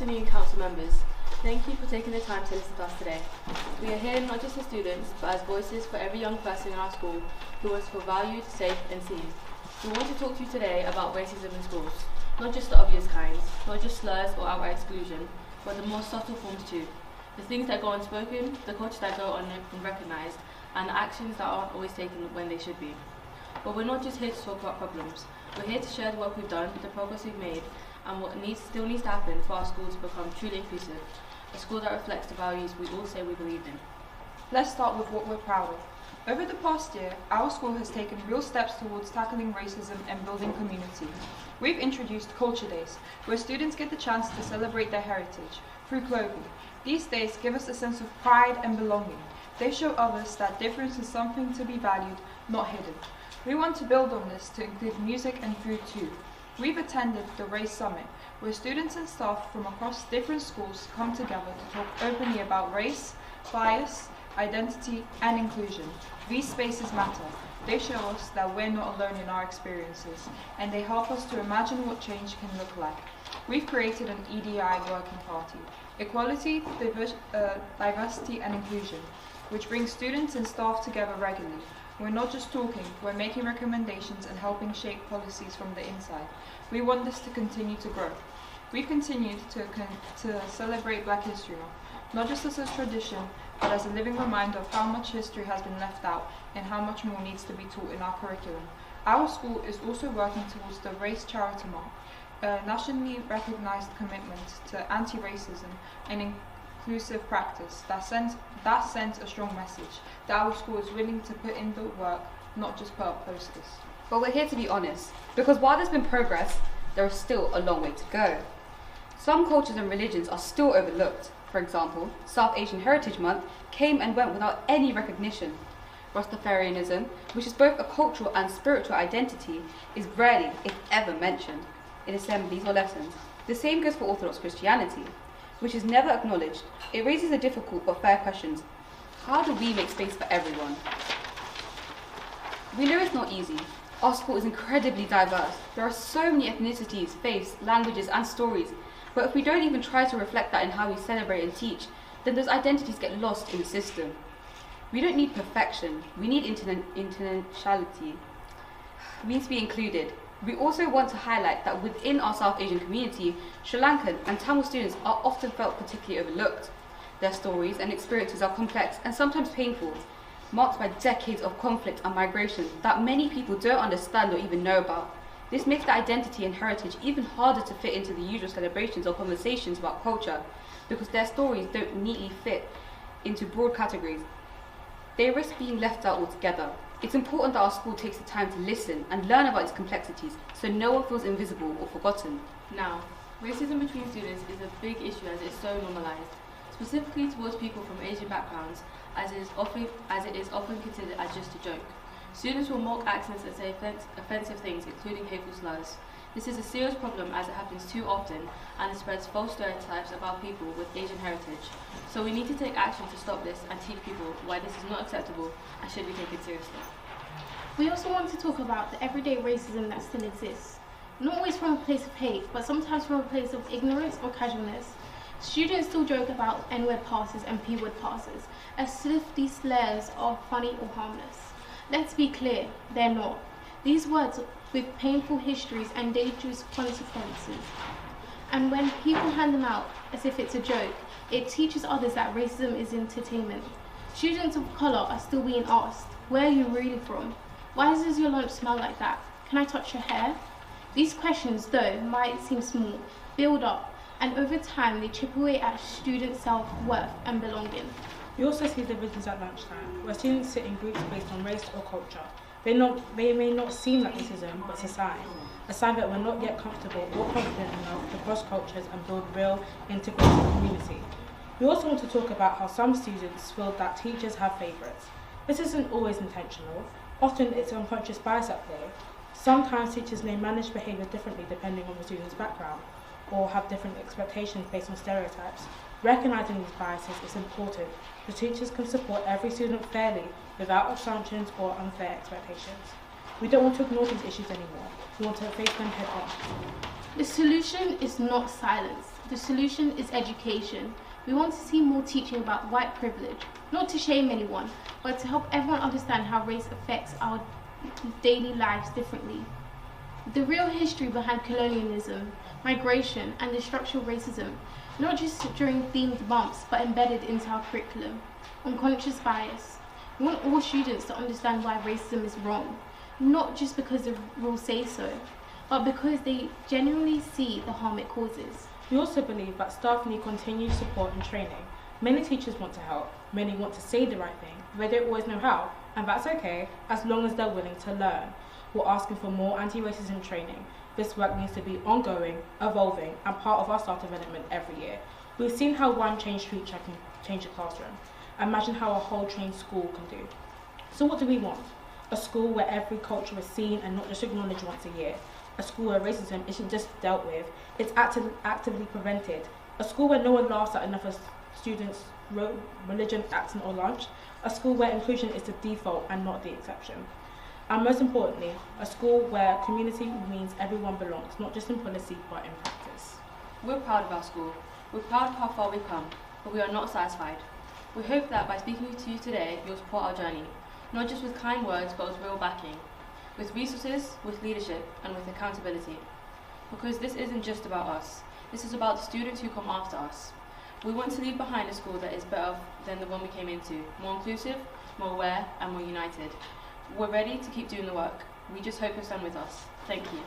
Good afternoon, council members. Thank you for taking the time to listen to us today. We are here not just as students, but as voices for every young person in our school who wants to feel valued, safe and seen. We want to talk to you today about racism in schools, not just the obvious kinds, not just slurs or outright exclusion, but the more subtle forms too. The things that go unspoken, the cultures that go unrecognised, and the actions that aren't always taken when they should be. But we're not just here to talk about problems. We're here to share the work we've done, the progress we've made, and what still needs to happen for our school to become truly inclusive, a school that reflects the values we all say we believe in. Let's start with what we're proud of. Over the past year, our school has taken real steps towards tackling racism and building community. We've introduced Culture Days, where students get the chance to celebrate their heritage through clothing. These days give us a sense of pride and belonging. They show others that difference is something to be valued, not hidden. We want to build on this to include music and food too. We've attended the Race Summit, where students and staff from across different schools come together to talk openly about race, bias, identity, and inclusion. These spaces matter. They show us that we're not alone in our experiences, and they help us to imagine what change can look like. We've created an EDI working party, Equality, Diversity and Inclusion, which brings students and staff together regularly. We're not just talking, we're making recommendations and helping shape policies from the inside. We want this to continue to grow. We've continued to celebrate Black History Month, not just as a tradition, but as a living reminder of how much history has been left out and how much more needs to be taught in our curriculum. Our school is also working towards the Race Charity Mark, a nationally recognized commitment to anti-racism and inclusive practice that sends a strong message that our school is willing to put in the work, not just put up posters. But we're here to be honest, because while there's been progress, there is still a long way to go. Some cultures and religions are still overlooked. For example, South Asian Heritage Month came and went without any recognition. Rastafarianism, which is both a cultural and spiritual identity, is rarely, if ever, mentioned in assemblies or lessons. The same goes for Orthodox Christianity, which is never acknowledged. It raises the difficult but fair questions. How do we make space for everyone? We know it's not easy. Our school is incredibly diverse. There are so many ethnicities, faiths, languages and stories. But if we don't even try to reflect that in how we celebrate and teach, then those identities get lost in the system. We don't need perfection. We need intentionality. We need to be included. We also want to highlight that within our South Asian community, Sri Lankan and Tamil students are often felt particularly overlooked. Their stories and experiences are complex and sometimes painful, marked by decades of conflict and migration that many people don't understand or even know about. This makes their identity and heritage even harder to fit into the usual celebrations or conversations about culture, because their stories don't neatly fit into broad categories. They risk being left out altogether. It's important that our school takes the time to listen and learn about its complexities so no one feels invisible or forgotten. Now, racism between students is a big issue as it's so normalised, specifically towards people from Asian backgrounds, as it is often considered as just a joke. Students will mock accents and say offensive things, including hateful slurs. This is a serious problem as it happens too often and it spreads false stereotypes about people with Asian heritage. So we need to take action to stop this and teach people why this is not acceptable and should be taken seriously. We also want to talk about the everyday racism that still exists. Not always from a place of hate, but sometimes from a place of ignorance or casualness. Students still joke about N-word passes and P-word passes, as if these slurs are funny or harmless. Let's be clear, they're not. These words with painful histories and dangerous consequences. And when people hand them out as if it's a joke, it teaches others that racism is entertainment. Students of colour are still being asked, where are you really from? Why does your lunch smell like that? Can I touch your hair? These questions, though might seem small, build up, and over time they chip away at students' self-worth and belonging. We also see divisions at lunchtime, where students sit in groups based on race or culture. They may not seem like racism, but it's a sign that we're not yet comfortable or confident enough to cross cultures and build real integrated community. We also want to talk about how some students feel that teachers have favourites. This isn't always intentional. Often it's unconscious bias at play. Sometimes teachers may manage behaviour differently depending on the student's background, or have different expectations based on stereotypes. Recognising these biases is important so teachers can support every student fairly without assumptions or unfair expectations. We don't want to ignore these issues anymore. We want to face them head on. The solution is not silence. The solution is education. We want to see more teaching about white privilege, not to shame anyone, but to help everyone understand how race affects our daily lives differently. The real history behind colonialism, migration, and the structural racism, not just during themed months, but embedded into our curriculum. Unconscious bias. We want all students to understand why racism is wrong, not just because the rules say so, but because they genuinely see the harm it causes. We also believe that staff need continued support and training. Many teachers want to help, many want to say the right thing, but they don't always know how, and that's okay, as long as they're willing to learn. We're asking for more anti-racism training. This work needs to be ongoing, evolving, and part of our staff development every year. We've seen how one changed teacher can change a classroom. Imagine how a whole trained school can do. So what do we want? A school where every culture is seen and not just acknowledged once a year. A school where racism isn't just dealt with, it's actively prevented. A school where no one laughs at another student's religion, accent or lunch. A school where inclusion is the default and not the exception. And most importantly, a school where community means everyone belongs, not just in policy but in practice. We're proud of our school. We're proud of how far we've come, but we are not satisfied. We hope that by speaking to you today, you'll support our journey, not just with kind words, but with real backing, with resources, with leadership, and with accountability. Because this isn't just about us. This is about the students who come after us. We want to leave behind a school that is better than the one we came into, more inclusive, more aware, and more united. We're ready to keep doing the work. We just hope you'll stand with us. Thank you.